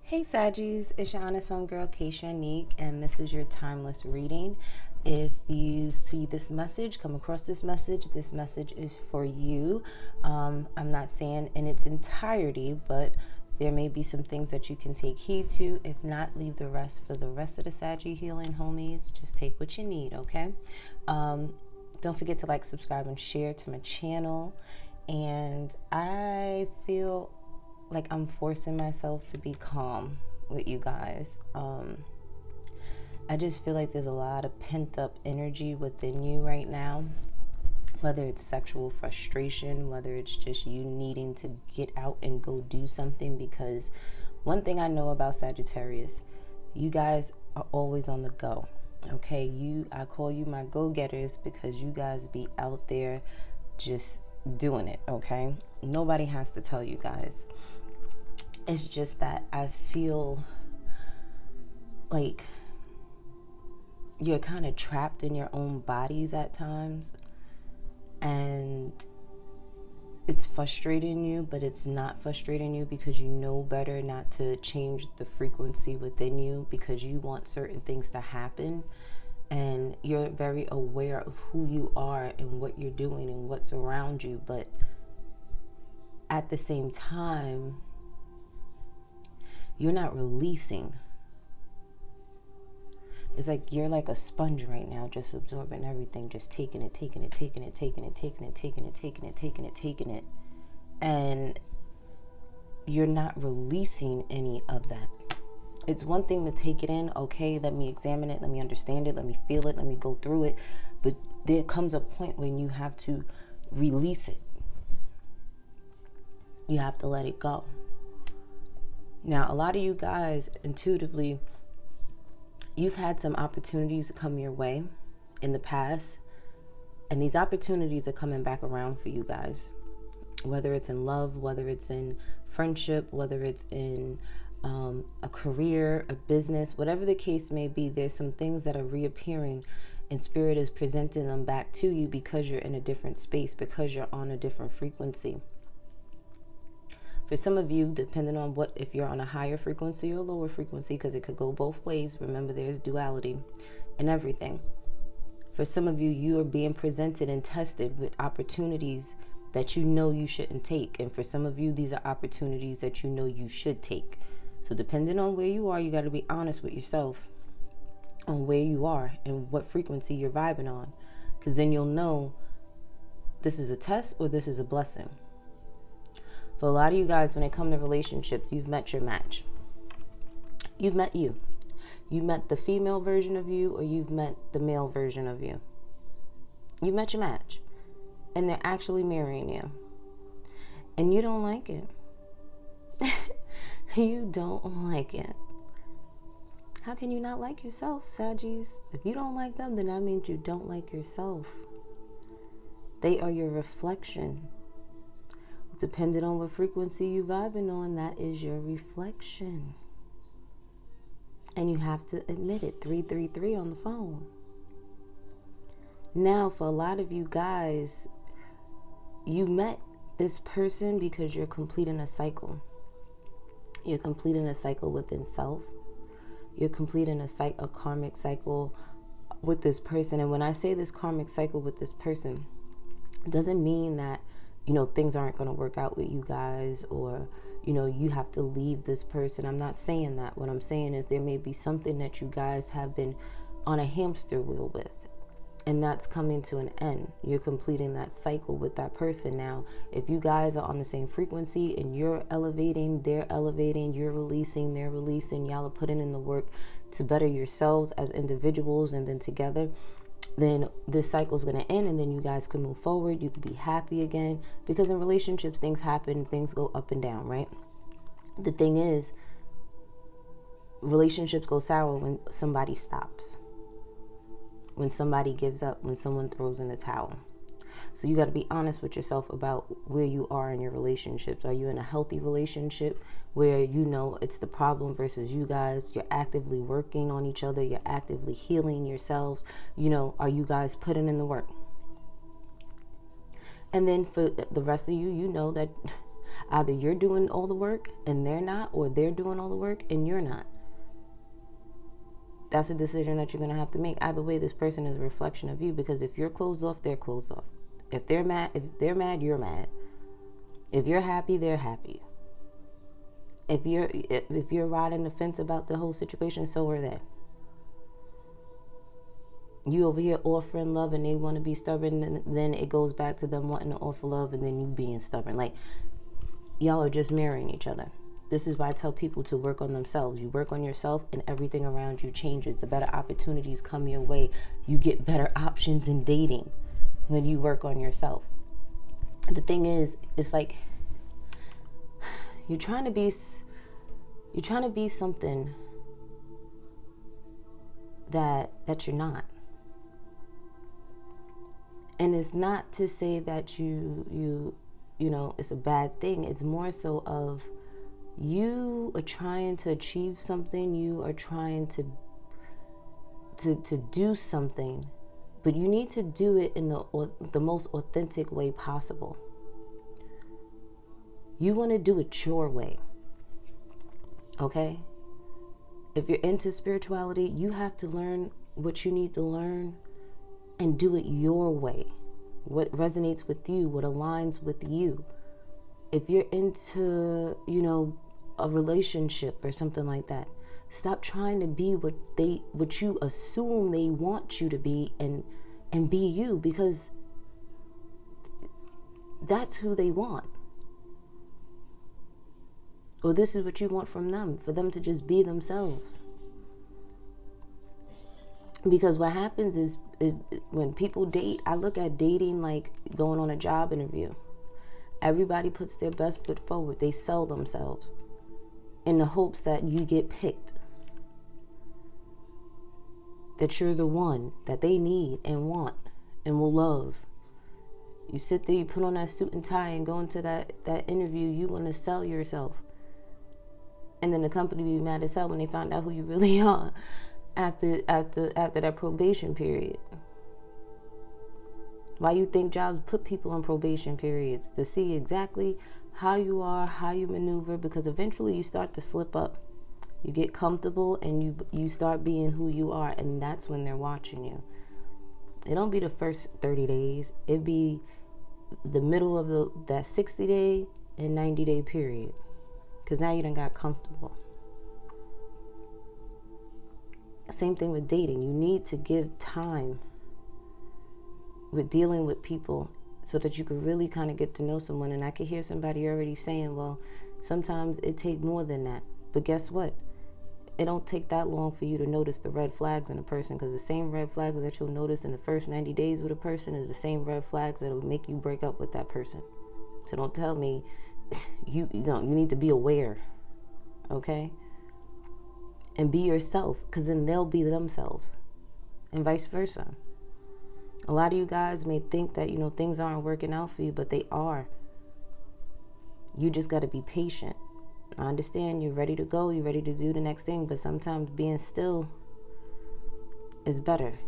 Hey Saggies, it's your honest homegirl Kᴏᴜ, and this is your timeless reading. If you see this message, come across this message is for you. I'm not saying in its entirety, but there may be some things that you can take heed to. If not, leave the rest for the rest of the Saggy healing homies. Just take what you need, okay? Don't forget to like, subscribe, and share to my channel. And I feel like I'm forcing myself to be calm with you guys. I just feel like there's a lot of pent up energy within you right now, whether it's sexual frustration, whether it's just you needing to get out and go do something. Because one thing I know about Sagittarius, you guys are always on the go. Okay, I call you my go-getters because you guys be out there just doing it. Okay, nobody has to tell you guys. It's just that I feel like you're kind of trapped in your own bodies at times, and it's frustrating you, but it's not frustrating you because you know better not to change the frequency within you because you want certain things to happen, and you're very aware of who you are and what you're doing and what's around you. But at the same time, you're not releasing. It's like you're like a sponge right now, just absorbing everything, just taking it. And you're not releasing any of that. It's one thing to take it in. Okay, let me examine it. Let me understand it. Let me feel it. Let me go through it. But there comes a point when you have to release it. You have to let it go. Now, a lot of you guys, intuitively, you've had some opportunities come your way in the past, and these opportunities are coming back around for you guys. Whether it's in love, whether it's in friendship, whether it's in a career, a business, whatever the case may be, there's some things that are reappearing, and Spirit is presenting them back to you because you're in a different space, because you're on a different frequency. For some of you, depending on if you're on a higher frequency or lower frequency, because it could go both ways. Remember, there's duality in everything. For some of you, you are being presented and tested with opportunities that you know you shouldn't take. And for some of you, these are opportunities that you know you should take. So depending on where you are, you got to be honest with yourself on where you are and what frequency you're vibing on. Because then you'll know this is a test or this is a blessing. For a lot of you guys, when it comes to relationships, you've met your match. You've met you. You met the female version of you, or you've met the male version of you. You met your match. And they're actually marrying you. And you don't like it. You don't like it. How can you not like yourself, Saggies? If you don't like them, then that means you don't like yourself. They are your reflection. Depending on what frequency you're vibing on, that is your reflection. And you have to admit it. 333 on the phone. Now, for a lot of you guys, you met this person because you're completing a cycle. You're completing a cycle within self. You're completing a karmic cycle with this person. And when I say this karmic cycle with this person, it doesn't mean that things aren't going to work out with you guys, or, you have to leave this person. I'm not saying that. What I'm saying is there may be something that you guys have been on a hamster wheel with, and that's coming to an end. You're completing that cycle with that person. Now, if you guys are on the same frequency and you're elevating, they're elevating, you're releasing, they're releasing, y'all are putting in the work to better yourselves as individuals and then together, then this cycle is going to end, and then you guys can move forward. You can be happy again, because in relationships, things happen, things go up and down, right? The thing is, relationships go sour when somebody stops, when somebody gives up, when someone throws in the towel. So you got to be honest with yourself about where you are in your relationships. Are you in a healthy relationship where it's the problem versus you guys? You're actively working on each other. You're actively healing yourselves. Are you guys putting in the work? And then for the rest of you, you know that Either you're doing all the work and they're not, or they're doing all the work and you're not. That's a decision that you're going to have to make. Either way, this person is a reflection of you, because if you're closed off, they're closed off. If they're mad, you're mad. If you're happy, they're happy. If you're riding the fence about the whole situation, so are they. You over here offering love and they want to be stubborn, and then it goes back to them wanting to offer love and then you being stubborn. Like, y'all are just mirroring each other. This is why I tell people to work on themselves. You work on yourself and everything around you changes. The better opportunities come your way. You get better options in dating when you work on yourself. The thing is, it's like you're trying to be something that you're not. And it's not to say that you know, it's a bad thing. It's more so of, you are trying to achieve something, you are trying to do something, but you need to do it in the most authentic way possible. You want to do it your way, okay? If you're into spirituality, you have to learn what you need to learn and do it your way. What resonates with you, what aligns with you. If you're into, you know, a relationship or something like that, stop trying to be what you assume they want you to be, and be you, because that's who they want. Or this is what you want from them, for them to just be themselves. Because what happens is when people date, I look at dating like going on a job interview. Everybody puts their best foot forward. They sell themselves in the hopes that you get picked, that you're the one that they need and want and will love. You sit there, you put on that suit and tie and go into that interview, you want to sell yourself. And then the company be mad as hell when they find out who you really are after that probation period. Why you think jobs put people on probation periods? To see exactly how you are, how you maneuver, because eventually you start to slip up. You get comfortable and you start being who you are, and that's when they're watching you. It don't be the first 30 days. It be the middle of that 60-day and 90-day period, because now you done got comfortable. Same thing with dating. You need to give time with dealing with people so that you can really kind of get to know someone. And I can hear somebody already saying, well, sometimes it takes more than that. But guess what? It don't take that long for you to notice the red flags in a person, because the same red flags that you'll notice in the first 90 days with a person is the same red flags that will make you break up with that person. So don't tell me you need to be aware, okay? And be yourself, because then they'll be themselves, and vice versa. A lot of you guys may think that, you know, things aren't working out for you, but they are. You just got to be patient. I understand you're ready to go, you're ready to do the next thing, but sometimes being still is better.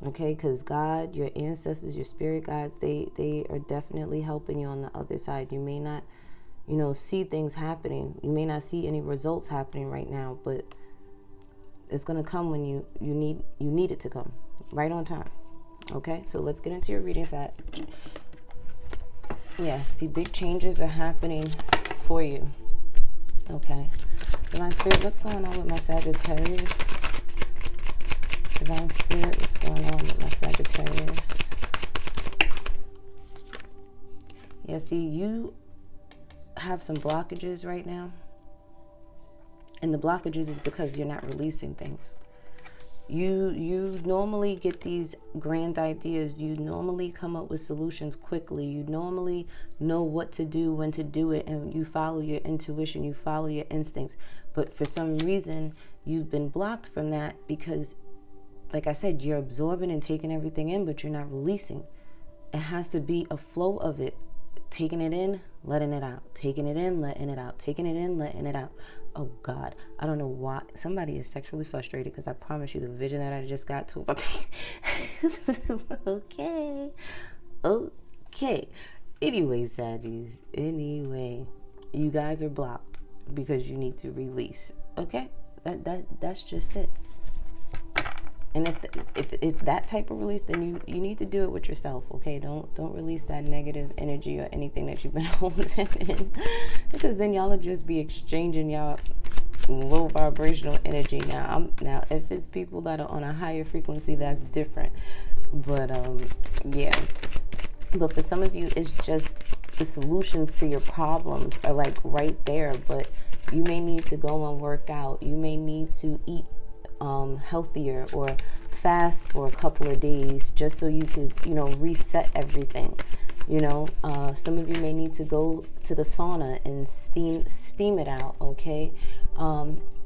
Okay, because God, your ancestors, your spirit guides, they are definitely helping you on the other side. You may not, you know, see things happening. You may not see any results happening right now, but it's going to come when you need it to come, right on time. Okay, so let's get into your reading set. Yes, see, big changes are happening for you. Okay, Divine Spirit, what's going on with my Sagittarius? Divine Spirit, what's going on with my Sagittarius? Yeah, see, you have some blockages right now. And the blockages is because you're not releasing things. You normally get these grand ideas. You normally come up with solutions quickly. You normally know what to do, when to do it, and you follow your intuition, you follow your instincts. But for some reason, you've been blocked from that because, like I said, you're absorbing and taking everything in, but you're not releasing. It has to be a flow of it. Taking it in, letting it out. Taking it in, letting it out. Taking it in, letting it out. Oh God, I don't know why. Somebody is sexually frustrated, because I promise you the vision that I just got to about okay. Anyway, Saggies, anyway, you guys are blocked because you need to release. Okay, that's just it. And if it's that type of release, then you need to do it with yourself. Okay, don't release that negative energy or anything that you've been holding in, because then y'all will just be exchanging y'all low vibrational energy. Now if it's people that are on a higher frequency, that's different. But yeah. But for some of you, it's just the solutions to your problems are like right there. But you may need to go and work out. You may need to eat healthier or fast for a couple of days just so you could, reset everything. Some of you may need to go to the sauna and steam it out, okay?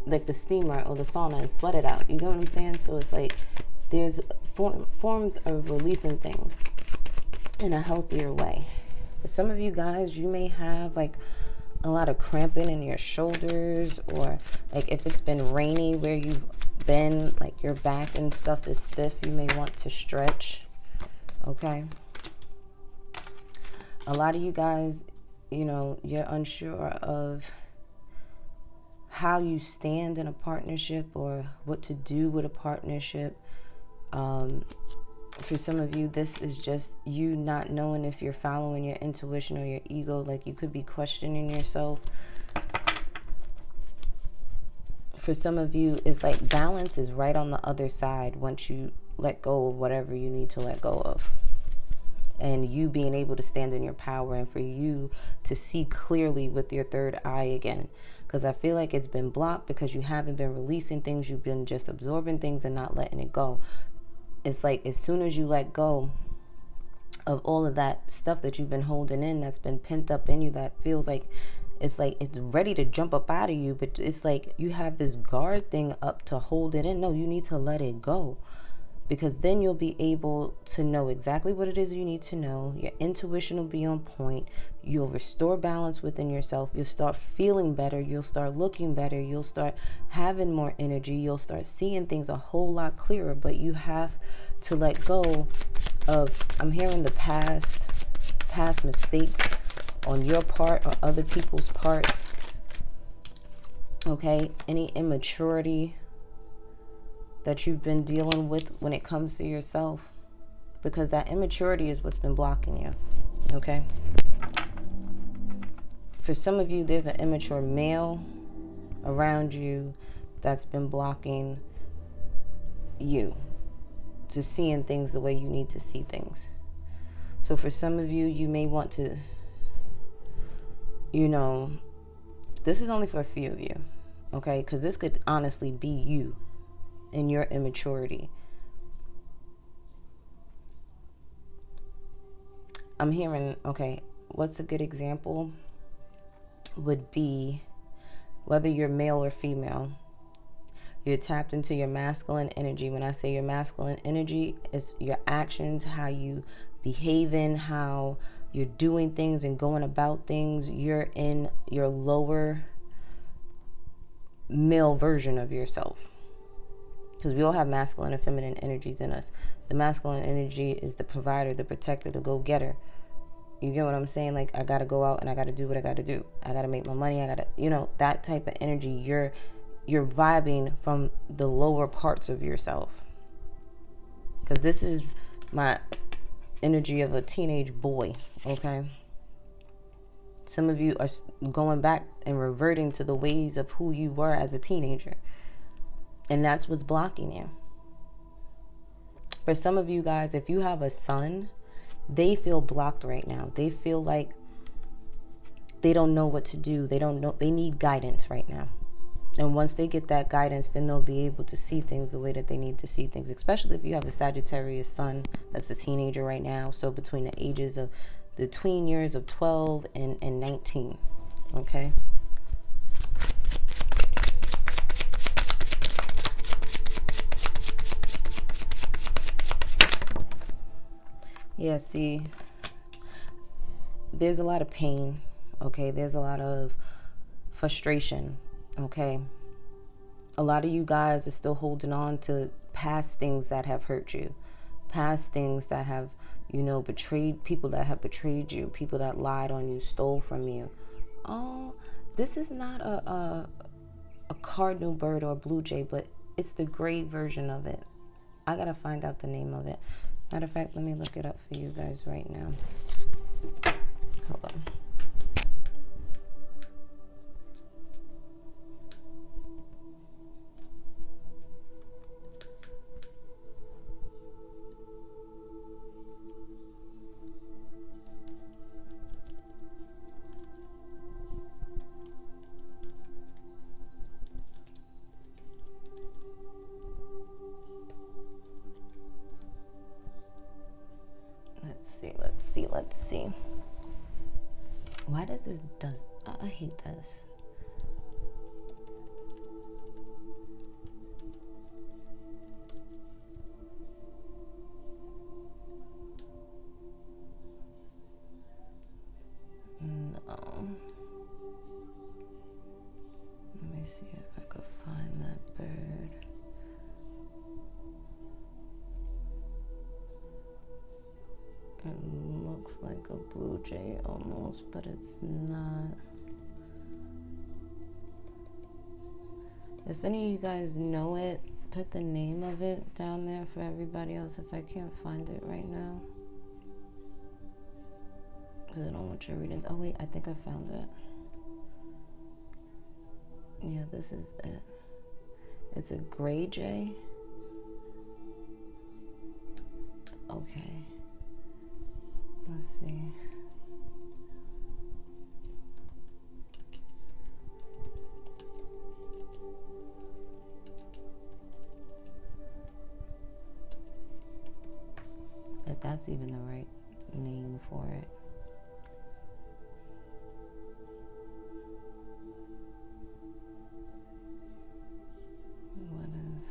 Like the steamer or the sauna, and sweat it out. You know what I'm saying? So it's like there's forms of releasing things in a healthier way. For some of you guys, you may have like a lot of cramping in your shoulders, or like if it's been rainy where you've been, like your back and stuff is stiff, you may want to stretch. Okay, a lot of you guys, you're unsure of how you stand in a partnership or what to do with a partnership. For some of you, this is just you not knowing if you're following your intuition or your ego. Like you could be questioning yourself. For some of you, it's like balance is right on the other side once you let go of whatever you need to let go of. And you being able to stand in your power, and for you to see clearly with your third eye again. Because I feel like it's been blocked because you haven't been releasing things. You've been just absorbing things and not letting it go. It's like as soon as you let go of all of that stuff that you've been holding in, that's been pent up in you, that feels like it's ready to jump up out of you, but it's like you have this guard thing up to hold it in. No, you need to let it go, because then you'll be able to know exactly what it is you need to know. Your intuition will be on point. You'll restore balance within yourself. You'll start feeling better. You'll start looking better. You'll start having more energy. You'll start seeing things a whole lot clearer. But you have to let go of, I'm hearing the past mistakes on your part or other people's parts. Okay, any immaturity that you've been dealing with when it comes to yourself, because that immaturity is what's been blocking you. Okay, for some of you, there's an immature male around you that's been blocking you to seeing things the way you need to see things. So for some of you, you may want to, this is only for a few of you, okay, because this could honestly be you in your immaturity. I'm hearing, okay, what's a good example would be, whether you're male or female, you're tapped into your masculine energy. When I say your masculine energy, it's your actions, how you behaving, how you're doing things and going about things. You're in your lower male version of yourself. Because we all have masculine and feminine energies in us. The masculine energy is the provider, the protector, the go-getter. You get what I'm saying? Like, I got to go out and I got to do what I got to do. I got to make my money. I got to, that type of energy. You're vibing from the lower parts of yourself. Because this is my energy of a teenage boy, okay? Some of you are going back and reverting to the ways of who you were as a teenager. And that's what's blocking you. For some of you guys, if you have a son, they feel blocked right now. They feel like they don't know what to do. They don't know. They need guidance right now. And once they get that guidance, then they'll be able to see things the way that they need to see things, especially if you have a Sagittarius son that's a teenager right now. So between the ages of the tween years of 12 and 19. Okay. Yeah, see, there's a lot of pain, okay? There's a lot of frustration, okay? A lot of you guys are still holding on to past things that have hurt you, past things that have, you know, betrayed, people that have betrayed you, people that lied on you, stole from you. Oh, this is not a cardinal bird or a blue jay, but it's the gray version of it. I gotta find out the name of it. Matter of fact, let me look it up for you guys right now. Hold on. Let's see. Why does this I hate this. No. Let me see if I could find that bird. It looks like a blue jay almost, but it's not. If any of you guys know it, put the name of it down there for everybody else if I can't find it right now. Because I don't want you reading. Oh wait, I think I found it. Yeah, this is it. It's a gray jay. Okay. Let's see. If that's even the right name for it. What is...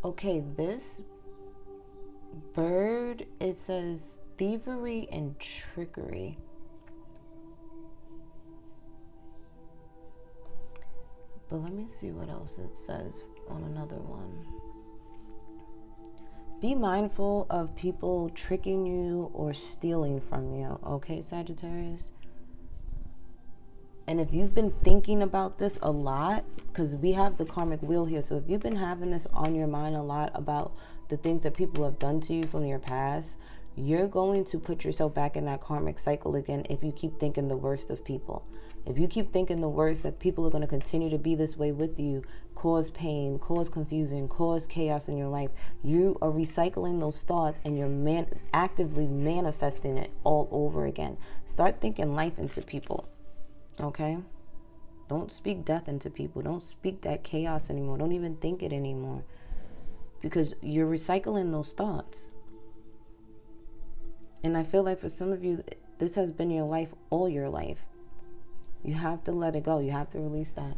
Okay, this bird, it says thievery and trickery. But let me see what else it says on another one. Be mindful of people tricking you or stealing from you, okay, Sagittarius? And if you've been thinking about this a lot, because we have the karmic wheel here, so if you've been having this on your mind a lot about the things that people have done to you from your past, you're going to put yourself back in that karmic cycle again if you keep thinking the worst of people. If you keep thinking the worst, that people are going to continue to be this way with you, cause pain, cause confusion, cause chaos in your life, you are recycling those thoughts and you're actively manifesting it all over again. Start thinking life into people. Okay? Don't speak death into people. Don't speak that chaos anymore. Don't even think it anymore. Because you're recycling those thoughts. And I feel like for some of you, this has been your life all your life. You have to let it go. You have to release that.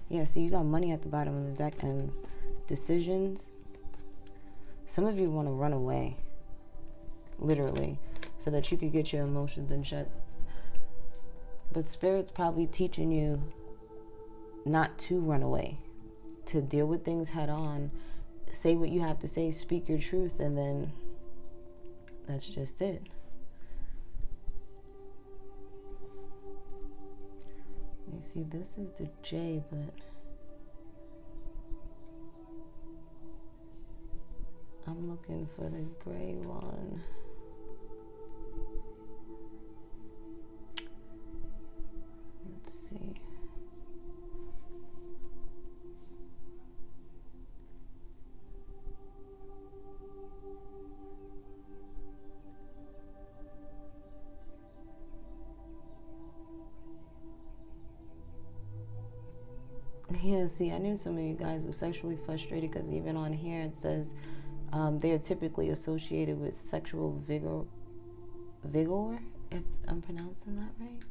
Yeah, see, you got money at the bottom of the deck and decisions. Some of you want to run away. Literally. So that you could get your emotions in check. But Spirit's probably teaching you not to run away, to deal with things head on, say what you have to say, speak your truth, and then that's just it. You see, this is the J, but I'm looking for the gray one. See. Yeah, see, I knew some of you guys were sexually frustrated because even on here it says they are typically associated with sexual vigor if I'm pronouncing that right.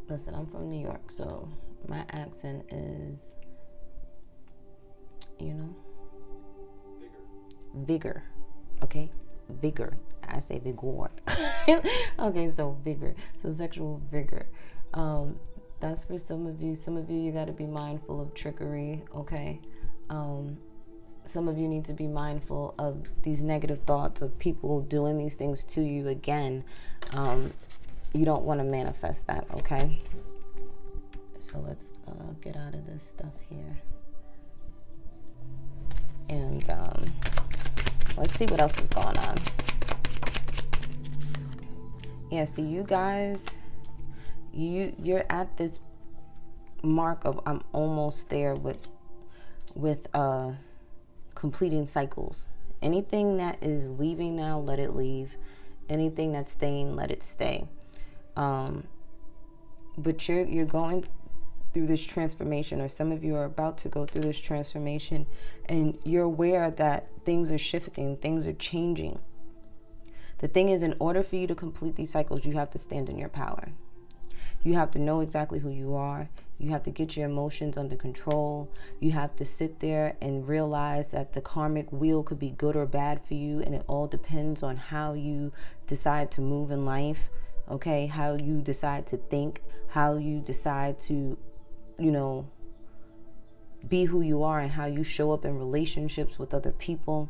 Listen, I'm from New York, so my accent is, vigor. Okay? Vigor. I say vigor. Okay, so vigor. So sexual vigor. That's for some of you. Some of you got to be mindful of trickery, okay? Some of you need to be mindful of these negative thoughts of people doing these things to you again. You don't want to manifest that, okay? So let's get out of this stuff here. And let's see what else is going on. Yeah, see, you guys, you're at this mark of I'm almost there with completing cycles. Anything that is leaving now, let it leave. Anything that's staying, let it stay. But you're going through this transformation, or some of you are about to go through this transformation, and you're aware that things are shifting, things are changing. The thing is, in order for you to complete these cycles, you have to stand in your power. You have to know exactly who you are. You have to get your emotions under control. You have to sit there and realize that the karmic wheel could be good or bad for you, and it all depends on how you decide to move in life. Okay, how you decide to think, how you decide to, be who you are, and how you show up in relationships with other people.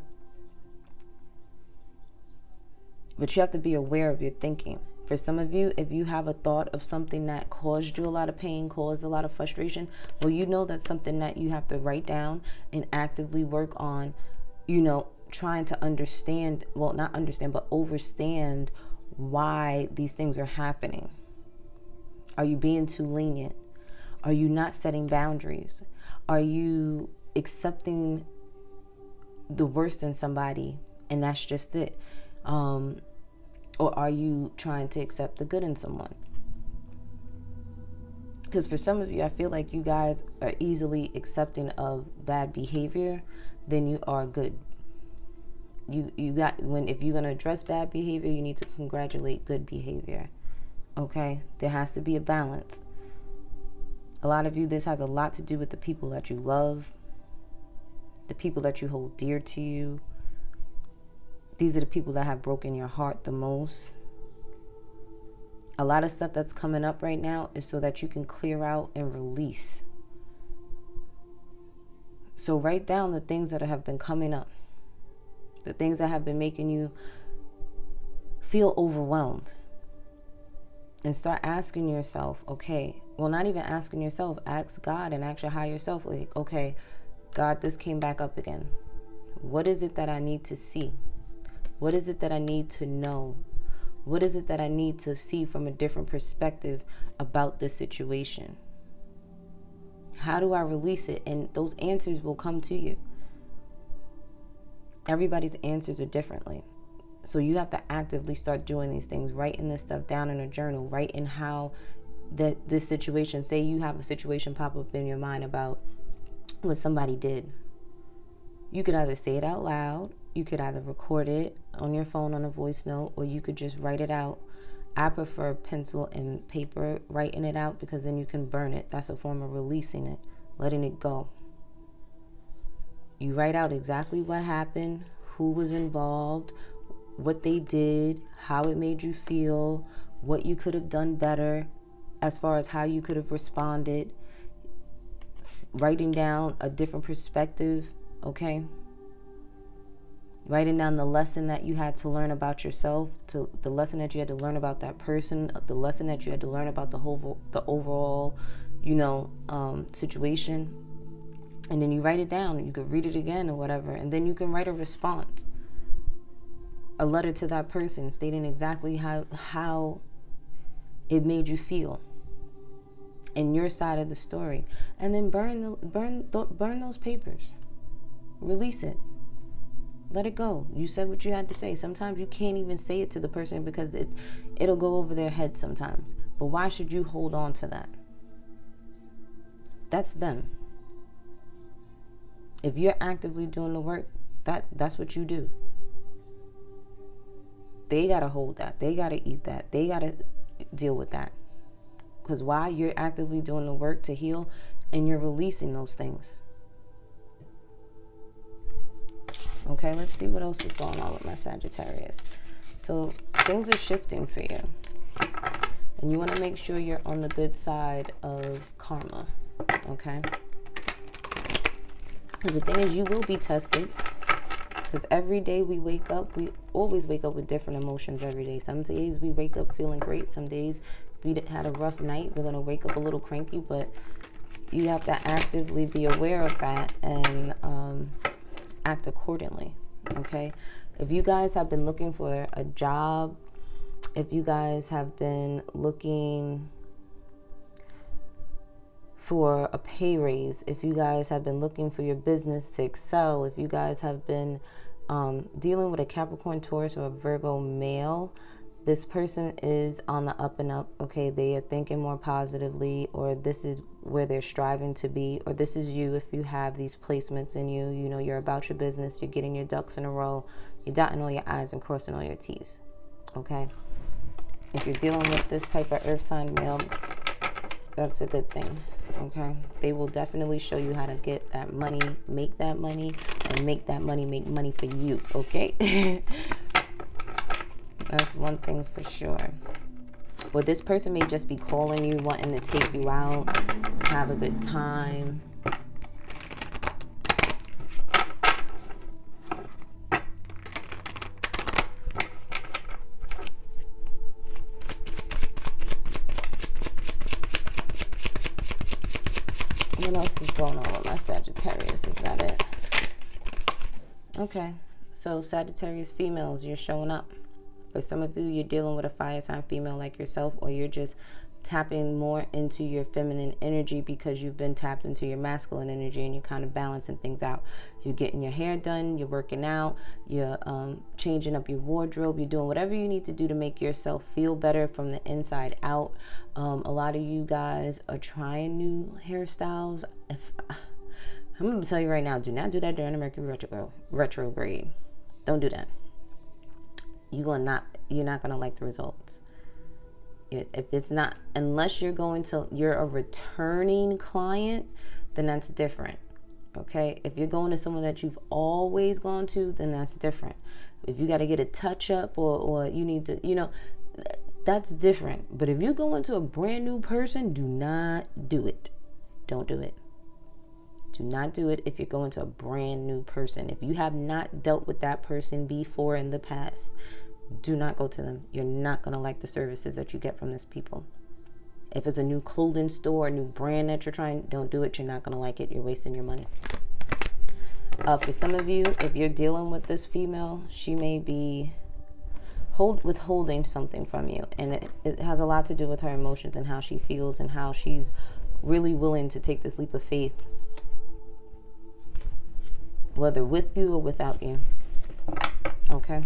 But you have to be aware of your thinking. For some of you, if you have a thought of something that caused you a lot of pain, caused a lot of frustration, well, that's something that you have to write down and actively work on, trying to understand, well, not understand, but overstand why these things are happening. Are you being too lenient? Are you not setting boundaries? Are you accepting the worst in somebody and that's just it? Or are you trying to accept the good in someone? Because for some of you, I feel like you guys are easily accepting of bad behavior than you are good. If you're going to address bad behavior, you need to congratulate good behavior. Okay? There has to be a balance. A lot of you, this has a lot to do with the people that you love, the people that you hold dear to you. These are the people that have broken your heart the most. A lot of stuff that's coming up right now is so that you can clear out and release. So write down the things that have been coming up. The things that have been making you feel overwhelmed. And start asking yourself, okay, well, not even asking yourself, ask God and ask your higher self, like, okay, God, this came back up again. What is it that I need to see? What is it that I need to know? What is it that I need to see from a different perspective about this situation? How do I release it? And those answers will come to you. Everybody's answers are differently. So you have to actively start doing these things, writing this stuff down in a journal, writing how this situation, say you have a situation pop up in your mind about what somebody did. You could either say it out loud, you could either record it on your phone on a voice note, or you could just write it out. I prefer pencil and paper, writing it out, because then you can burn it. That's a form of releasing it, letting it go. You write out exactly what happened, who was involved, what they did, how it made you feel, what you could have done better as far as how you could have responded. Writing down a different perspective, okay? Writing down the lesson that you had to learn about yourself, to the lesson that you had to learn about that person, the lesson that you had to learn about the overall, situation. And then you write it down. You could read it again or whatever, and then you can write a response, a letter to that person stating exactly how it made you feel in your side of the story, and then burn those papers. Release it. Let it go. You said what you had to say. Sometimes you can't even say it to the person because it'll go over their head sometimes. But why should you hold on to that? That's them. If you're actively doing the work, that's what you do. They got to hold that. They got to eat that. They got to deal with that. Because why? You're actively doing the work to heal and you're releasing those things. Okay, let's see what else is going on with my Sagittarius. So things are shifting for you. And you want to make sure you're on the good side of karma. Okay? Because the thing is, you will be tested. Because every day we wake up, we always wake up with different emotions every day. Some days we wake up feeling great. Some days we had a rough night. We're going to wake up a little cranky. But you have to actively be aware of that and act accordingly. Okay? If you guys have been looking for a job, if you guys have been looking for a pay raise, if you guys have been looking for your business to excel, if you guys have been dealing with a Capricorn, Taurus, or a Virgo male, this person is on the up and up. Okay, they are thinking more positively, or this is where they're striving to be, or this is you if you have these placements in you. You know, you're about your business, you're getting your ducks in a row, you're dotting all your I's and crossing all your T's. Okay, if you're dealing with this type of earth sign male, that's a good thing. Okay, they will definitely show you how to get that money, make that money, and make that money make money for you. Okay. That's one thing's for sure. Well, this person may just be calling you, wanting to take you out, have a good time. What else is going on with my Sagittarius? Is that it? Okay, so Sagittarius females, you're showing up. For some of you, you're dealing with a fire sign female like yourself, or you're just tapping more into your feminine energy because you've been tapped into your masculine energy and you're kind of balancing things out. You're getting your hair done, you're working out, you're changing up your wardrobe, you're doing whatever you need to do to make yourself feel better from the inside out. A lot of you guys are trying new hairstyles. I'm going to tell you right now, do not do that during the Mercury retrograde. Don't do that. You're not going to like the results. If it's not, unless you're a returning client, then that's different. Okay. If you're going to someone that you've always gone to, then that's different. If you got to get a touch up or you need to, that's different. But if you're going to a brand new person, do not do it. Don't do it. Do not do it if you're going to a brand new person. If you have not dealt with that person before in the past, do not go to them. You're not going to like the services that you get from these people. If it's a new clothing store, a new brand that you're trying, don't do it. You're not going to like it. You're wasting your money. For some of you, if you're dealing with this female, she may be withholding something from you. And it has a lot to do with her emotions and how she feels and how she's really willing to take this leap of faith, whether with you or without you. Okay.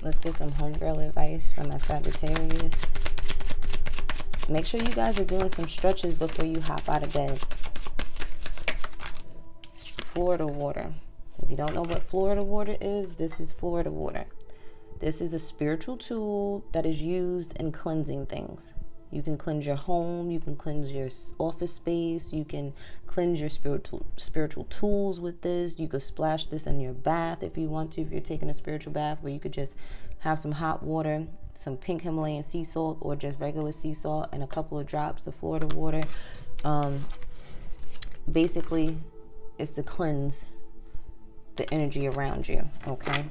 Let's get some homegirl advice from my Sagittarius. Make sure you guys are doing some stretches before you hop out of bed. Florida water. If you don't know what Florida water is, this is Florida water. This is a spiritual tool that is used in cleansing things. You can cleanse your home, you can cleanse your office space, you can cleanse your spiritual tools with this. You could splash this in your bath if you want to, if you're taking a spiritual bath, where you could just have some hot water, some pink Himalayan sea salt, or just regular sea salt, and a couple of drops of Florida water. Basically, it's to cleanse the energy around you, okay?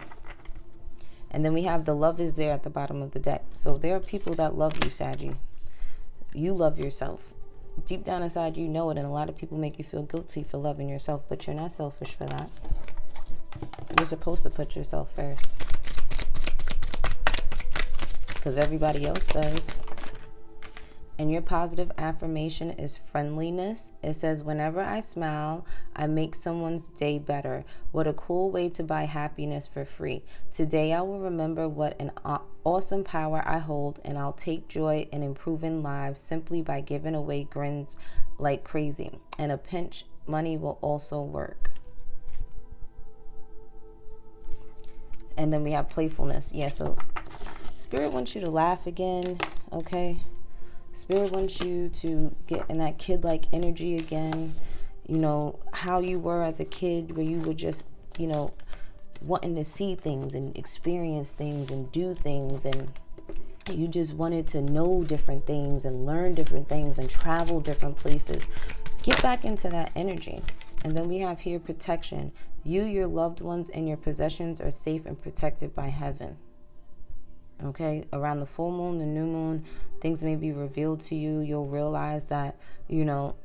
And then we have the love is there at the bottom of the deck. So there are people that love you, Saggy. You love yourself. Deep down inside, you know it, and a lot of people make you feel guilty for loving yourself, but you're not selfish for that. You're supposed to put yourself first, because everybody else does. And your positive affirmation is friendliness. It says, whenever I smile, I make someone's day better. What a cool way to buy happiness for free. Today, I will remember what an awesome power I hold, and I'll take joy in improving lives simply by giving away grins like crazy. In a pinch, money will also work. And then we have playfulness. Yeah, so Spirit wants you to laugh again, okay? Spirit wants you to get in that kid-like energy again. You know, how you were as a kid, where you were just, you know, wanting to see things and experience things and do things, and you just wanted to know different things and learn different things and travel different places. Get back into that energy. And then we have here protection. You, your loved ones, and your possessions are safe and protected by heaven. Okay, around the full moon, the new moon, things may be revealed to you. You'll realize that, you know,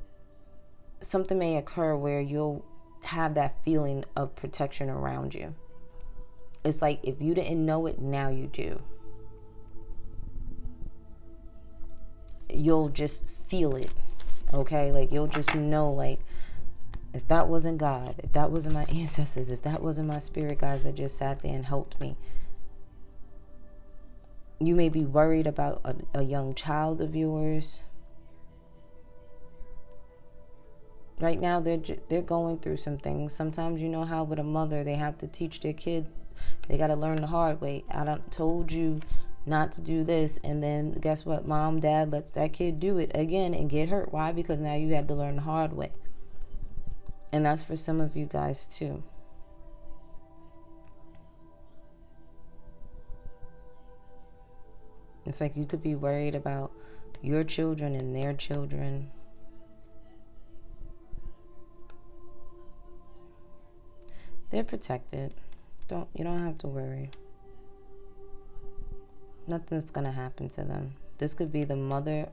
something may occur where you'll have that feeling of protection around you. It's like if you didn't know it, now you do. You'll just feel it, okay? Like you'll just know, like, if that wasn't God, if that wasn't my ancestors, if that wasn't my spirit guides that just sat there and helped me. You may be worried about a young child of yours. Right now, they're going through some things. Sometimes, you know how with a mother, they have to teach their kid. They got to learn the hard way. I done told you not to do this, and then guess what? Mom, dad lets that kid do it again and get hurt. Why? Because now you had to learn the hard way. And that's for some of you guys too. It's like you could be worried about your children and their children. They're protected. You don't have to worry. Nothing's gonna happen to them. This could be the mother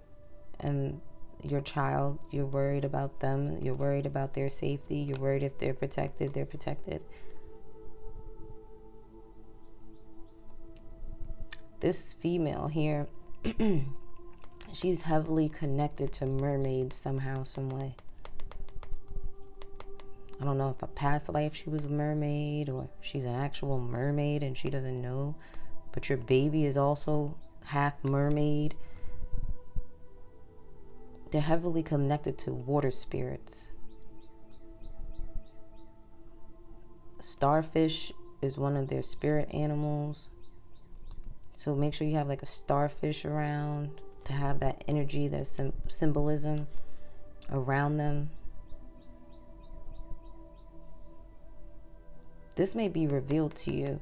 and your child. You're worried about them. You're worried about their safety. You're worried if they're protected. They're protected. This female here, she's heavily connected to mermaids somehow, some way. I don't know if a past life she was a mermaid or she's an actual mermaid and she doesn't know. But your baby is also half mermaid. They're heavily connected to water spirits. Starfish is one of their spirit animals. So make sure you have like a starfish around to have that energy, that symbolism around them. This may be revealed to you.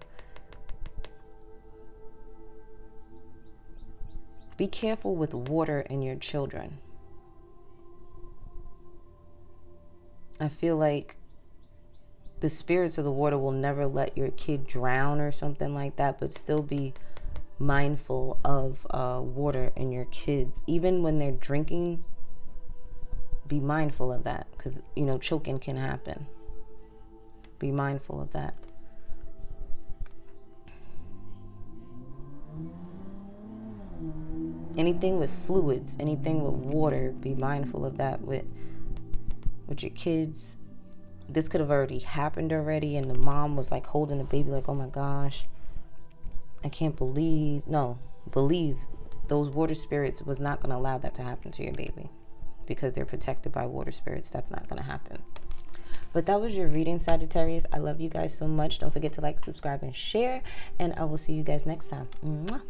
Be careful with water and your children. I feel like the spirits of the water will never let your kid drown or something like that, but still be mindful of water in your kids. Even when they're drinking, be mindful of that, because, you know, choking can happen. Be mindful of that. Anything with fluids, anything with water, be mindful of that with your kids. This could have already happened already, and the mom was like holding the baby like, oh my gosh, I can't believe. No, believe those water spirits was not going to allow that to happen to your baby, because they're protected by water spirits. That's not going to happen. But that was your reading, Sagittarius. I love you guys so much. Don't forget to like, subscribe, and share, and I will see you guys next time. Mwah.